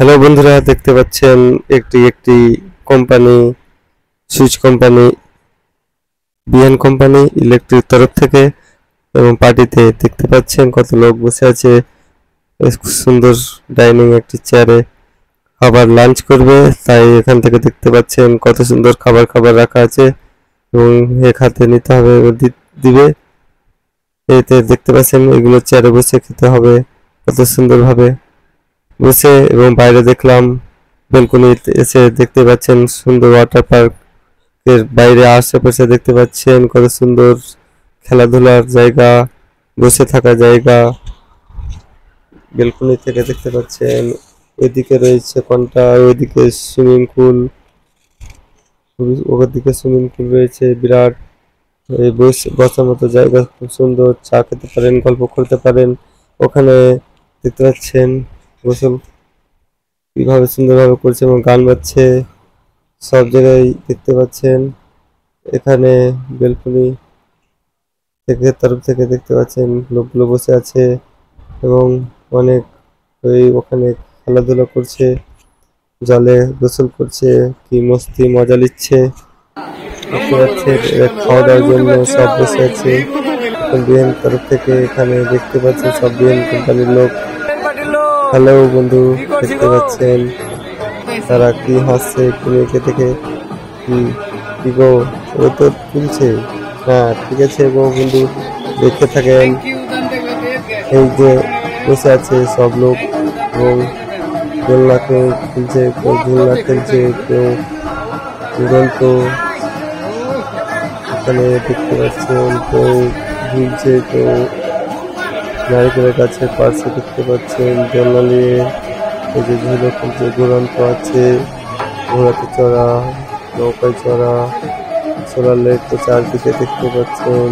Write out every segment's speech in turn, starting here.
Hello বন্ধুরা, দেখতে পাচ্ছেন একটি একটি company, switch company, BN company electric তরফ থেকে। এবং পার্টিতে দেখতে পাচ্ছেন কত লোক বসে আছে সুন্দর ডাইনিং একটি চেয়ারে, খাবার লাঞ্চ করবে। তাই এখান থেকে দেখতে পাচ্ছেন কত সুন্দর খাবার খাবার রাখা আছে এবং এক হাতে নিতে হবে দিবে। এতে দেখতে পাচ্ছেন এগুলো চেয়ারে বসে খেতে হবে কত সুন্দরভাবে বসে। এবং বাইরে দেখলাম ব্যালকনিতে এসে দেখতে পাচ্ছেন সুন্দর ওয়াটার পার্ক এর বাইরে আশেপাশে দেখতে পাচ্ছেন কত সুন্দর খেলাধুলার জায়গা, বসে থাকা জায়গা। ব্যালকনি থেকে দেখতে পাচ্ছেন ওইদিকে রয়েছে কোনটা, ওইদিকে সুইমিং পুল, ওদিকে সুইমিং পুল রয়েছে বিরাট। এই বসার মতো জায়গা খুব সুন্দর, চা খেতে পারেন, গল্প করতে পারেন। ওখানে দেখতে পাচ্ছেন গোসল কিভাবে সুন্দরভাবে করছে এবং গান বাজছে সব জায়গায় দেখতে পাচ্ছেন। এখানে বেলকনি থেকে তরফ থেকে দেখতে পাচ্ছেন লোকগুলো বসে আছে এবং অনেক ওখানে খেলাধুলা করছে, জলে গোসল করছে, কি মস্তি মজা নিচ্ছে দেখতে পাচ্ছেন। খাওয়া দাওয়ার জন্য সব বসে আছে বিএন তরফ থেকে। এখানে দেখতে পাচ্ছেন সব বিএন কোম্পানির লোক। হ্যালো বন্ধু, দেখতে পাচ্ছেন তারা কি হাসছে মেয়েকে দেখে। কি গো, ও তো তুলছে। হ্যাঁ ঠিক আছে গো বন্ধু, দেখতে থাকেন। এই যে বসে আছে সব লোক এবং দোলনা কেউ খেলছে, কেউ ঝুলনা খেলছে, কেউ দুরন্ত এখানে দেখতে পাচ্ছেন, কেউ ঝুলছে, কেউ নারকেলের গাছের পাশে দেখতে পাচ্ছেন দোলনা নিয়ে। এই যে ঝুলে খেলছে, দুরন্ত আছে, ঘোড়াতে চড়া, নৌকায় চড়া, সোলার লাইট তো চারদিকে দেখতে পাচ্ছেন।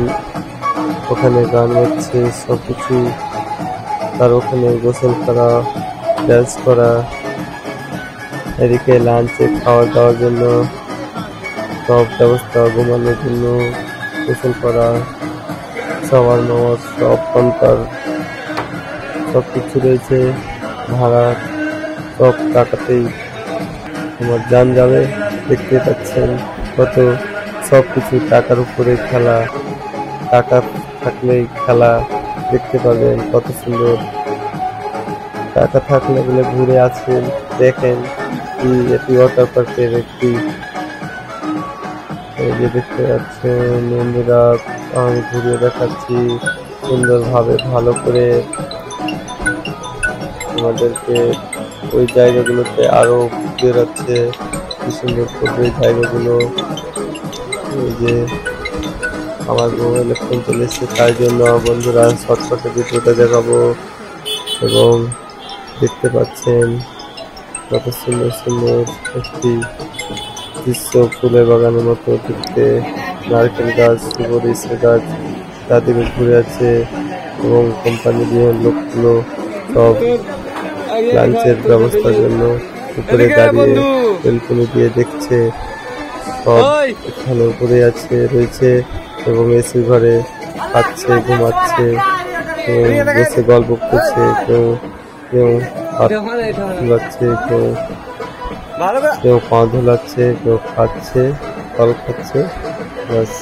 ওখানে গান হচ্ছে সবকিছু। তার ওখানে গোসল করা, ডান্স করা, এদিকে লাঞ্চে খাওয়া দাওয়ার জন্য সব ব্যবস্থা, ঘুমানোর জন্য, গোসল করা, খাওয়ার নেওয়ার সব কাউন্টার সব কিছু রয়েছে। ভাড়া সব টাকাতেই আমার যান যাবে। দেখতে পাচ্ছেন কত সব কিছু টাকার উপরে খেলা, টাকা থাকলেই খেলা দেখতে পাবেন কত সুন্দর। টাকা থাকলে বলে ঘুরে আসেন, দেখেন এটি ওয়াটার পার্কের একটি। এই যে দেখতে পাচ্ছেন বন্ধুরা, আমি ঘুরিয়ে দেখাচ্ছি সুন্দরভাবে ভালো করে আমাদেরকে। ওই জায়গাগুলোতে আরো বেরোচ্ছে কি সুন্দর করবে জায়গাগুলো। এই যে আমার মোবাইলে ফোন চলে এসছে, তাই জন্য বন্ধুরা শর্টকাটে ভিডিওটা দেখাবো। এবং দেখতে পাচ্ছেন কত সুন্দর সুন্দর একটি দৃশ্য, ফুলের বাগানের মতো দেখতে। নারকেল গাছ, সুপারিসের গাছ চারদিকে ঘুরে আছে এবং কোম্পানি দিয়ে লোকগুলো সব লাঞ্চের ব্যবস্থার জন্য উপরে দাঁড়িয়ে বেলকনি দিয়ে দেখছে। সব এখানে উপরে আছে রয়েছে এবং এসি ঘরে খাচ্ছে, ঘুমাচ্ছে, বসে গল্প করছে, কেউ কেউ হাত ধুলাচ্ছে, কেউ পা ধুলাচ্ছে, কেউ খাচ্ছে, ফল খাচ্ছে। ব্যাস।